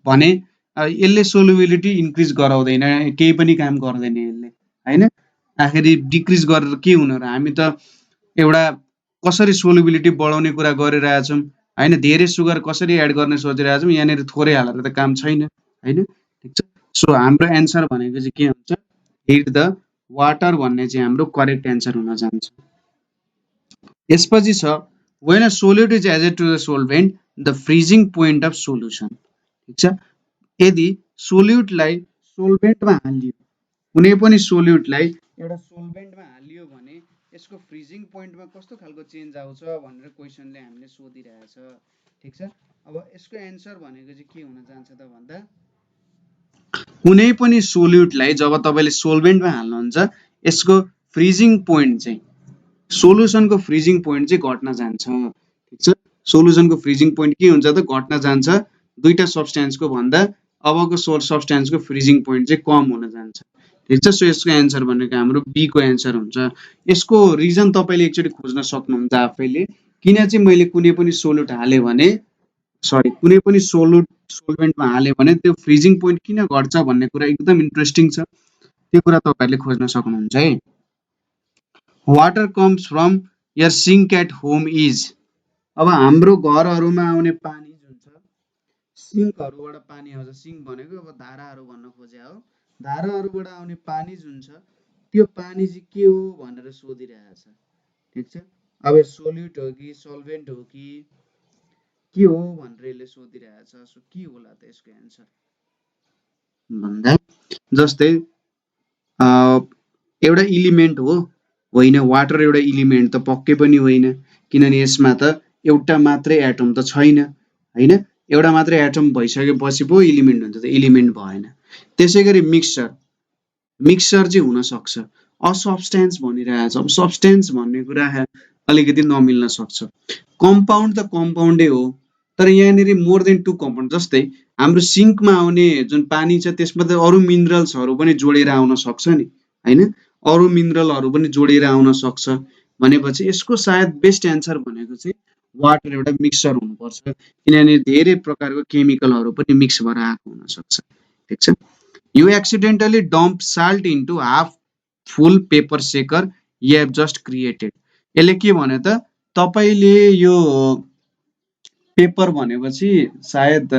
A: भने यसले सोल्युबिलिटी इन्क्रिज गराउँदैन, केही पनि काम गर्दैन यसले, होइन। आखिरी डिक्रिज गरेर के हुनु र, हामी त एउटा कसरी सोल्युबिलिटी बढाउने कुरा गरिरहेछौँ, होइन। धेरै सुगर कसरी एड गर्ने सोचिरहेछौँ, यहाँनिर थोरै हालेर त काम छैन, होइन। ठिक छ। सो हाम्रो एन्सर भनेको चाहिँ के हुन्छ, हिट द वाटर भन्ने चाहिँ हाम्रो करेक्ट एन्सर हुन जान्छ। यसपछि छ when a solute is added to the solvent the freezing point of solution। ठिक छ। यदि सोल्युटलाई सोल्भेन्टमा हालियो, कुनै पनि सोल्युटलाई एउटा सोल्भेन्टमा हालियो भने यसको फ्रिजिङ पोइन्टमा कस्तो खालको चेन्ज आउँछ भनेर क्वेसनले हामीले सोधिरहेछ। ठिक छ। अब यसको एन्सर भनेको चाहिँ के हुन जान्छ त भन्दा, कुनै पनि सोल्युटलाई जब तपाईँले सोल्भेन्टमा हाल्नुहुन्छ यसको फ्रिजिङ पोइन्ट चाहिँ, सोल्युसनको फ्रिजिङ पोइन्ट चाहिँ घट्न जान्छ। ठिक छ। सोल्युसनको फ्रिजिङ पोइन्ट के हुन्छ त, घट्न जान्छ। दुईटा सब्स्टेन्सको भन्दा अबको सब्स्टेन्सको फ्रिजिङ पोइन्ट चाहिँ कम हुन जान्छ। ठिक छ। सो यसको एन्सर भनेको हाम्रो बी को एन्सर हुन्छ। यसको रिजन तपाईँले एकचोटि खोज्न सक्नुहुन्छ आफैले, किन चाहिँ मैले कुनै पनि सोल्युट हालेँ भने, सरी कुनै पनि सोल्भेन्टमा हाल्यो भने त्यो फ्रिजिङ पोइन्ट किन घट्छ भन्ने कुरा एकदम इन्ट्रेस्टिङ छ, त्यो कुरा तपाईँहरूले खोज्न सक्नुहुन्छ है। Water comes from your sink at home is, अब हाम्रो घरहरूमा आउने पानी जुन छ, सिङ्कहरूबाट पानी आउँछ। सिङ्क भनेको अब धाराहरू भन्न खोजे हो। धाराहरूबाट आउने पानी जुन छ त्यो पानी चाहिँ के हो भनेर सोधिरहेछ। ठिक छ। अब सोल्युट हो कि सल्भेन्ट हो कि के हो भनेर यसले सोधिरहेछ। सो के होला त यसको एन्सर भन्दा, जस्तै एउटा इलिमेन्ट हो, होइन। वाटर एउटा इलिमेन्ट त पक्कै पनि होइन, किनभने यसमा त एउटा मात्रै एटम त छैन, होइन। एउटा मात्रै एटम भइसकेपछि पो इलिमेन्ट हुन्छ, त इलिमेन्ट भएन। त्यसै गरी मिक्सचर, मिक्सचर चाहिँ हुनसक्छ। असब्स्टेन्स भनिरहेछ। अब सब्स्टेन्स भन्ने कुरा अलिकति नमिल्न सक्छ। कम्पाउन्ड त कम्पाउन्डै हो, तर यहाँनिर मोर देन 2 कम्पाउन्ड, जस्तै हाम्रो सिङ्कमा आउने जुन पानी छ त्यसमा त अरू मिनरल्सहरू पनि जोडेर आउन सक्छ नि, होइन। अरू मिनरलहरू पनि जोडेर आउन सक्छ भनेपछि यसको सायद बेस्ट एन्सर भनेको चाहिँ वाटर एउटा मिक्सचर हुनुपर्छ, किनभने धेरै प्रकारको केमिकलहरू पनि मिक्स भएर आएको हुनसक्छ। ठिक छ। You accidentally dump salt into half full pepper shaker you have just created. यसले के भन्यो त, तपाईँले यो पेपर भनेपछि सायद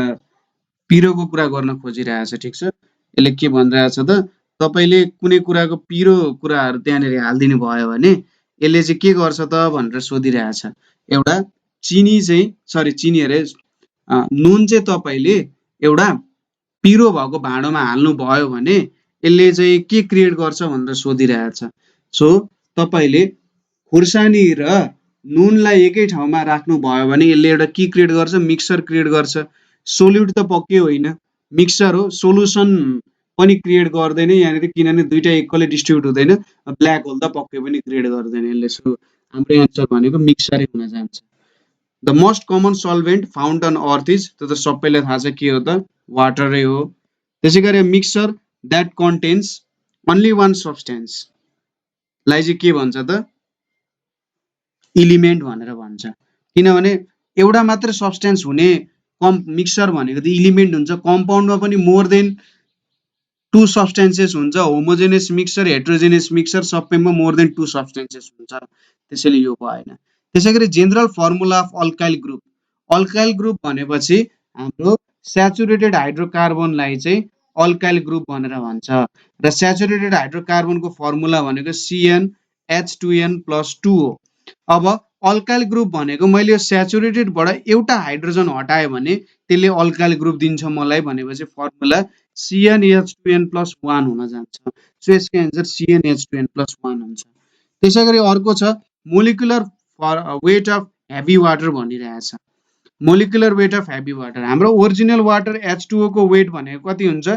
A: पिरोको कुरा गर्न खोजिरहेछ। ठिक छ। यसले के भनिरहेछ त, तपाईँले कुनै कुराको पिरो कुराहरू त्यहाँनिर हालिदिनु भयो भने यसले चाहिँ के गर्छ त भनेर सोधिरहेछ। एउटा चिनी चाहिँ, सरी चिनी अरे, नुन चाहिँ तपाईँले एउटा पिरो भएको भाँडोमा हाल्नु भयो भने यसले चाहिँ के क्रिएट गर्छ भनेर सोधिरहेछ। सो तपाईँले खुर्सानी र नुनलाई एकै ठाउँमा राख्नु भयो भने यसले एउटा के क्रिएट गर्छ, मिक्सचर क्रिएट गर्छ। सोल्युट त पक्कै होइन, मिक्सचर हो। सोल्युसन पनि क्रिएट गर्दैन यहाँनिर, किनभने दुईटा इक्वली डिस्ट्रिब्युट हुँदैन। ब्ल्याक होल त पक्कै पनि क्रिएट गर्दैन यसले। सो हाम्रो एन्सर भनेको मिक्सचरै हुन जान्छ। The most common solvent found on earth is, त्यो त सबैलाई थाहा छ के हो त, वाटरै हो। त्यसै गरी mixture that contents only one substance लाई चाहिँ के भन्छ त, इलिमेन्ट भनेर भन्छ, किनभने एउटा मात्र सब्स्टेन्स हुने मिक्सचर भनेको त इलिमेन्ट हुन्छ। कम्पाउन्डमा पनि मोर देन 2 सब्स्टेन्सेस हुन्छ। होमोजेनियस मिक्सचर, हेट्रोजेनियस मिक्सचर सबैमा मोर देन 2 सब्स्टेन्सेस हुन्छ, त्यसैले यो भएन। त्यसै गरी general formula of alkyl group, alkyl group भनेपछि हाम्रो स्याचुरेटेड हाइड्रोकार्बनलाई चाहिँ अल्काइल ग्रुप भनेर भन्छ, र स्याचुरेटेड हाइड्रोकार्बनको फर्मुला भनेको CnH2n+2 हो। अब अल्काइल ग्रुप भनेको मैले यो स्याचुरेटेडबाट एउटा हाइड्रोजन हटाएँ भने त्यसले अल्काइल ग्रुप दिन्छ मलाई भनेपछि फर्मुला CnH2n+1 हुन जान्छ। सो यसको एन्सर CnH2n+1 हुन्छ। त्यसै गरी अर्को छ molecular weight of heavy water भनिरहेछ। Molecular weight of heavy water, हाम्रो ओरिजिनल वाटर H2O को वेट भनेको कति हुन्छ,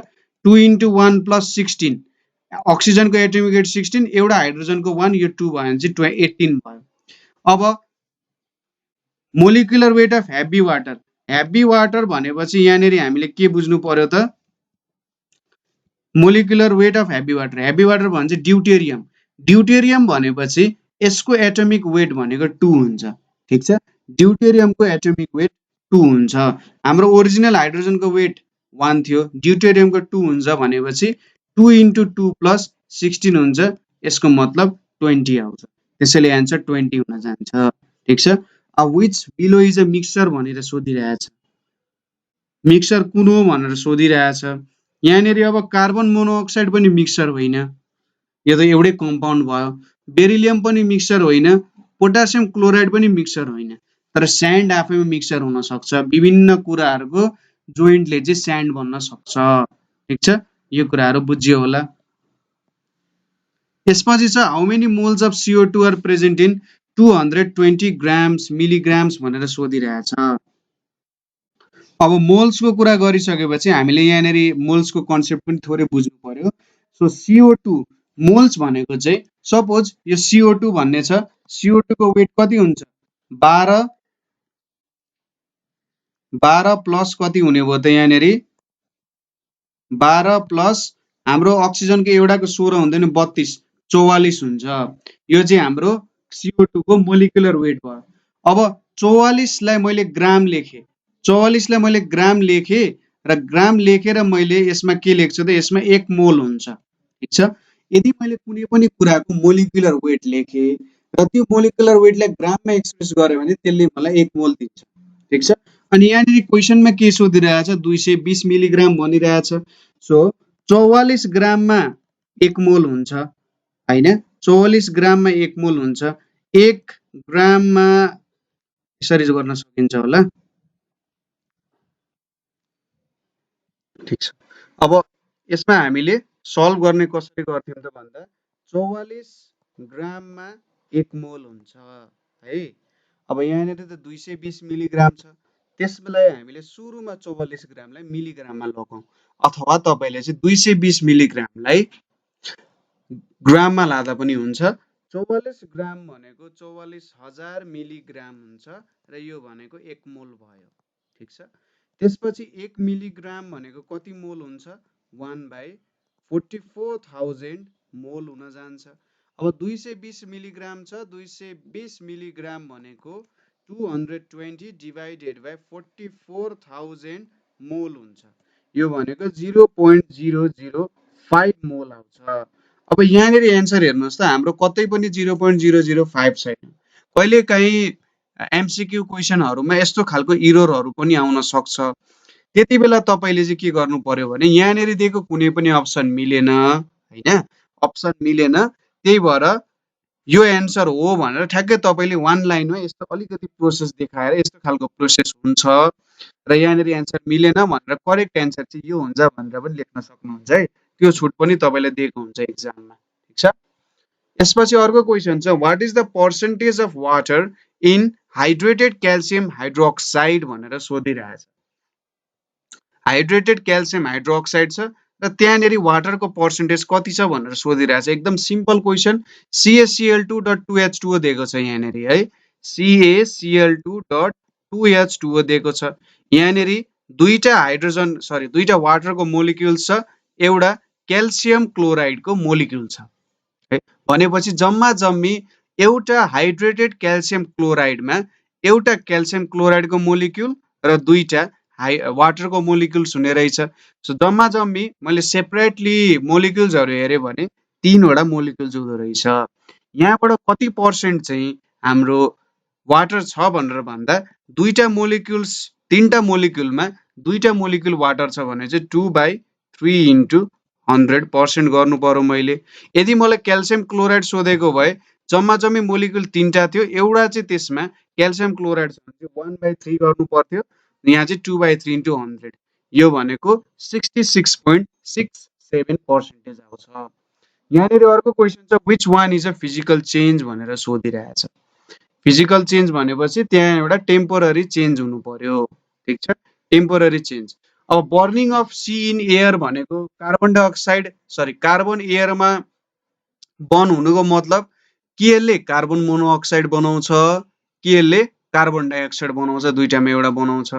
A: 2 × 1 + 16, अक्सिजनको एटोमिक वेट 16, एउटा हाइड्रोजनको 1, यो 2 भयो भने चाहिँ 18 भयो। अब molecular weight of heavy water, heavy water भनेपछि यहाँनिर हामीले के बुझ्नु पर्यो त, molecular weight of heavy water भन्छ ड्युटेरियम। ड्युटेरियम भनेपछि यसको एटोमिक वेट भनेको 2 हुन्छ, ठिक छ। ड्युटेरियमको एटोमिक वेट 2 हुन्छ। हाम्रो ओरिजिनल हाइड्रोजनको वेट 1 थियो, ड्युटेरियमको 2 हुन्छ भनेपछि 2 × 2 + 16 हुन्छ, यसको मतलब 20 आउँछ। त्यसैले एन्सर 20 हुन जान्छ, ठिक छ। Which below is a mixture भनेर सोधिरहेछ, मिक्सचर कुन हो भनेर सोधिरहेछ। यहाँनिर अब कार्बन मोनोअक्साइड पनि मिक्सचर होइन, यो त एउटै कम्पाउन्ड भयो। बेरिलियम पनि मिक्सचर होइन, पोटासियम क्लोराइड पनि मिक्सचर होइन, तर स्यान्ड आफैमा मिक्सचर हुन सक्छ। विभिन्न कुराहरूको जोइन्टले चाहिँ स्यान्ड बन्न सक्छ, ठिक छ। यो कुराहरू बुझियो होला। यसपछि छ how many moles of CO2 are present in 220 grams milligrams भनेर सोधिरहेछ। अब मोल्सको कुरा गरिसकेपछि हामीले यहाँनिर मोल्सको कन्सेप्ट पनि थोरै बुझ्नु पर्यो। सो CO2 मोल्स भनेको चाहिँ सपोज यो CO2 भन्ने छ, CO2 को वेट कति हुन्छ, 12 प्लस कति हुने भयो त यहाँनिर 12 प्लस हाम्रो अक्सिजनको एउटाको 16 हुँदैन 32, 44 हुन्छ। यो चाहिँ हाम्रो CO2 को मोलिकुलर वेट भयो। अब 44 लाई मैले ग्राम लेखेँ, 44 लाई मैले ग्राम लेखेँ र ग्राम लेखेर मैले यसमा के लेख्छु त, यसमा 1 मोल हुन्छ, ठिक छ। यदि मैले कुनै पनि कुराको मोलिकुलर वेट लेखेँ र त्यो मोलिकुलर वेटलाई ग्राममा एक्सप्रेस गरेँ भने त्यसले मलाई 1 मोल दिन्छ, ठिक छ। अनि यहाँनिर क्वेसनमा के सोधिरहेछ, 220 मिलिग्राम भनिरहेछ। सो 44 ग्राममा 1 मोल हुन्छ हैन, 44 ग्राममा 1 मोल हुन्छ। 1 ग्राममा यसरी गर्न सकिन्छ होला, ठिक छ। अब यसमा हामीले सल्भ गर्ने कसरी गर्थ्यौं त भन्दा 44 ग्राममा 1 मोल हुन्छ है। अब यहाँनिर त 220 मिलिग्राम छ, त्यसलाई हामीले सुरुमा 44 ग्रामलाई मिलिग्राममा लगाउँ, अथवा तपाईले चाहिँ 220 मिलिग्रामलाई ग्राममा लादा पनि हुन्छ। 44 ग्राम भनेको 44,000 मिलिग्राम हुन्छ र यो भनेको 1 मोल भयो, ठिक छ। त्यसपछि 1 मिलिग्राम भनेको कति मोल हुन्छ, 1/44,000 मोल हुन जान्छ। अब 220 मिलिग्राम छ, 220 मिलिग्राम भनेको 220 डिवाइडेड बाइ 44,000 मोल हुन्छ, यो भनेको 0.005 मोल आउँछ। अब यहाँनिर एन्सर हेर्नुहोस् त, हाम्रो कतै पनि 0.005 छैन। कहिलेकाहीँ एमसीक्यू क्वेसनहरूमा यस्तो खालको इररहरू पनि आउन सक्छ। त्यति बेला तपाईले चाहिँ के गर्नु पर्यो भने यहाँनिर दिएको कुनै पनि अप्सन मिलेन हैन, अप्सन मिलेन, त्यही भएर यो एन्सर हो भनेर ठ्याक्कै तपाईले 1 लाइनमा यस्तो अलिकति प्रोसेस देखाएर यस्तो खालको प्रोसेस हुन्छ र यहाँनिर एन्सर मिलेन भनेर करेक्ट एन्सर चाहिँ यो हुन्छ भनेर पनि लेख्न सक्नुहुन्छ है। त्यो छुट पनि तपाईलाई दिएको हुन्छ एक्जाममा, ठिक छ। यसपछि अर्को क्वेसन छ, what is the percentage of water in hydrated calcium hydroxide भनेर सोधिरहेछ। हाइड्रेटेड क्याल्सियम हाइड्रोक्साइड छ र त्यहाँनिर वाटरको पर्सेन्टेज कति छ भनेर सोधिरहेछ। एकदम सिम्पल क्वेसन, CaCl2.2H2O दिएको छ यहाँनिर है, CaCl2.2H2O दिएको छ। यहाँनिर दुईटा वाटरको मोलिक्युल्स छ, एउटा क्याल्सियम क्लोराइडको मोलिक्युल छ है। भनेपछि जम्मा जम्मी एउटा हाइड्रेटेड क्याल्सियम क्लोराइडमा एउटा क्याल्सियम क्लोराइडको मोलिक्युल र दुईटा वाटरको मोलिक्युल्स हुने रहेछ। सो जम्मा जम्मी मैले सेपरेटली मोलिक्युल्सहरू हेरेँ भने 3 वटा मोलिक्युल्स हुँदो रहेछ। यहाँबाट कति पर्सेन्ट चाहिँ हाम्रो वाटर छ भनेर भन्दा तीनटा मोलिक्युलमा दुईटा मोलिक्युल वाटर छ भने चाहिँ 2/3 × 100% गर्नु पर्यो मैले। यदि मलाई क्याल्सियम क्लोराइड सोधेको भए जम्मा जम्मी मोलिक्युल 3टा थियो, एउटा चाहिँ त्यसमा क्याल्सियम क्लोराइड छ भने 1/3 गर्नु पर्थ्यो, यहाँ चाहिँ 2/3 × 100, यो भनेको 66.67% आउँछ। यहाँनिर अर्को क्वेसन छ, which one is a physical change भनेर सोधिरहेछ। फिजिकल चेन्ज भनेपछि त्यहाँ एउटा टेम्पोररी चेन्ज हुनु पर्यो, ठिक छ, टेम्पोररी चेन्ज। अब burning of C in air भनेको कार्बन एयरमा बर्न हुनुको मतलब कि यसले कार्बन मोनोअक्साइड बनाउँछ कि यसले कार्बन डाइअक्साइड बनाउँछ, दुईटामा एउटा बनाउँछ।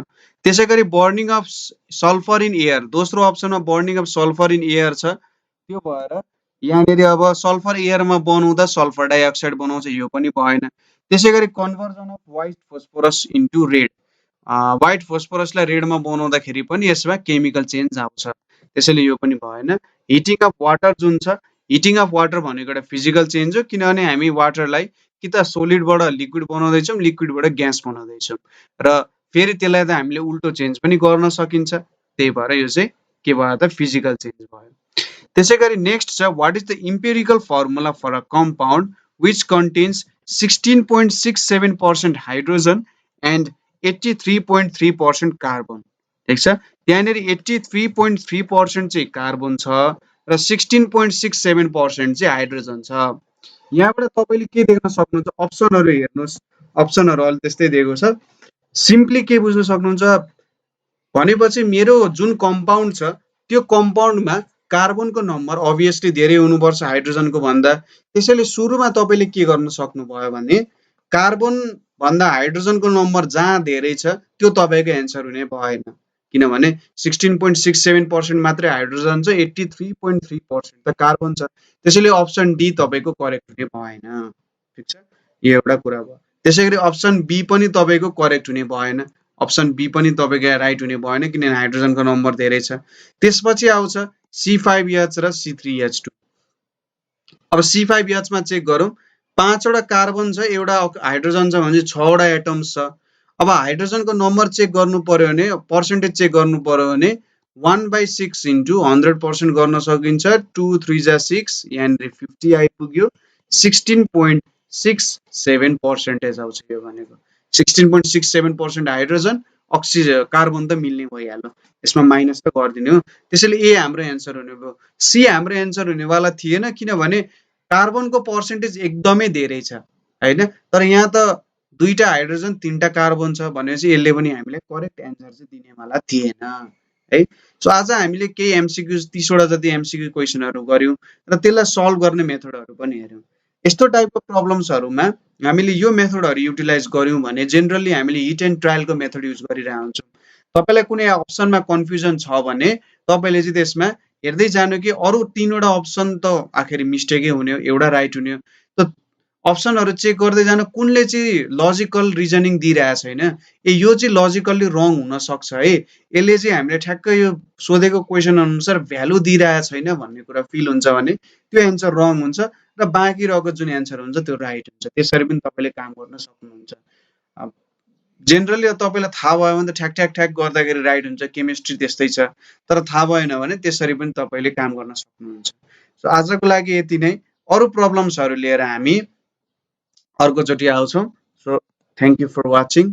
A: त्यसै गरी burning of sulphur in air, दोस्रो अप्सनमा burning of sulphur in air छ, त्यो भएर यहाँनिर अब सल्फर एयरमा बनाउँदा सल्फर डाइअक्साइड बनाउँछ, यो पनि भएन। त्यसै गरी conversion of white phosphorus into red, white फोस्फोरसलाई रेडमा बनाउँदाखेरि पनि यसमा केमिकल चेन्ज आउँछ, त्यसैले यो पनि भएन। हिटिङ अफ वाटर जुन छ, हिटिङ अफ वाटर भनेको एउटा फिजिकल चेन्ज हो, किनभने हामी वाटरलाई कि त सोलिडबाट लिक्विड बनाउँदैछौँ, लिक्विडबाट ग्यास बनाउँदैछौँ, र फेरि त्यसलाई त हामीले उल्टो चेन्ज पनि गर्न सकिन्छ, त्यही भएर यो चाहिँ के भयो त फिजिकल चेन्ज भयो। त्यसै गरी नेक्स्ट छ what is the empirical formula for a compound which contains 16.67% hydrogen and 83.3% carbon. ठिक छ, त्यहाँनिर 83.3% चाहिँ कार्बन छ र 16.67% चाहिँ हाइड्रोजन छ। यहाँबाट तपाईँले के देख्न सक्नुहुन्छ, अप्सनहरू हेर्नुहोस्, अप्सनहरू अलि त्यस्तै दिएको छ। सिम्पली के बुझ्न सक्नुहुन्छ भनेपछि मेरो जुन कम्पाउन्ड छ त्यो कम्पाउन्डमा कार्बनको नम्बर अभियसली धेरै हुनुपर्छ हाइड्रोजनको भन्दा, त्यसैले सुरुमा तपाईँले के गर्न सक्नुभयो भने कार्बन भन्दा हाइड्रोजनको नम्बर जहाँ धेरै छ त्यो तपाईँको एन्सर हुने भएन, किनभने 16.67% मात्रै हाइड्रोजन छ, 83.3% त कार्बन छ, त्यसैले अप्सन डी तपाईँको करेक्ट हुने भएन। ठिक छ, यो एउटा कुरा भयो। त्यसै गरी अप्सन बी पनि तपाईँको करेक्ट हुने भएन, अप्सन बी पनि तपाईँको राइट हुने भएन, किनभने हाइड्रोजनको नम्बर धेरै छ। त्यसपछि आउँछ C5H र C3H2। अब C5H मा चेक गरौँ, 5वटा कार्बन छ, एउटा हाइड्रोजन छ भने 6वटा एटम्स छ। अब हाइड्रोजनको नम्बर चेक गर्नु पर्यो भने, पर्सेन्टेज चेक गर्नु पर्यो भने 1/6 इन्टु 100% गर्न सकिन्छ, 2 3 जा 6, यहाँनिर 50 आइपुग्यो, 16.67% आउँछ यो भनेको। 16.67% हाइड्रोजन, अक्सिजन कार्बन त मिल्ने भइहाल्यो, यसमा माइनस त गरिदिने हो, त्यसैले ए हाम्रो एन्सर हुने भयो। सी हाम्रो एन्सर हुनेवाला थिएन, किनभने कार्बनको पर्सेन्टेज एकदमै धेरै छ होइन, तर यहाँ त दुईटा हाइड्रोजन 3टा कार्बन छ भनेपछि यसले पनि हामीलाई करेक्ट एन्सर चाहिँ दिनेवाला थिएन है। सो आज हामीले केही एमसिक्यू 30वटा जति एमसिक्यू क्वेसनहरू गर्यौँ र त्यसलाई सल्भ गर्ने मेथडहरू पनि हेऱ्यौँ। यस्तो टाइपको प्रब्लम्सहरूमा हामीले यो मेथडहरू युटिलाइज गर्यौँ भने जेनरली हामीले हिट एन्ड ट्रायलको मेथड युज गरिरहेको हुन्छौँ। तपाईँलाई कुनै अप्सनमा कन्फ्युजन छ भने तपाईँले चाहिँ त्यसमा हेर्दै जानु कि अरू 3वटा अप्सन त आखिर मिस्टेकै हुने हो, एउटा राइट हुने हो, त अप्सनहरू चेक गर्दै जानु कुनले चाहिँ लजिकल रिजनिङ दिइरहेको छैन, ए यो चाहिँ लजिकल्ली रङ हुनसक्छ है, यसले चाहिँ हामीले ठ्याक्कै यो सोधेको क्वेसन अनुसार भ्यालु दिइरहेको छैन भन्ने कुरा फिल हुन्छ भने त्यो एन्सर रङ हुन्छ र बाँकी रहेको जुन एन्सर हुन्छ त्यो राइट हुन्छ। त्यसरी पनि तपाईँले काम गर्न सक्नुहुन्छ। जेनरली तपाईँलाई थाहा भयो भने त ठ्याक ठ्याक ठ्याक गर्दाखेरि राइट हुन्छ, केमिस्ट्री त्यस्तै छ, तर थाहा भएन भने त्यसरी पनि तपाईँले काम गर्न सक्नुहुन्छ। सो आजको लागि यति नै, अरू प्रब्लम्सहरू लिएर हामी अर्कोचोटि आउँछौँ। So thank you for watching.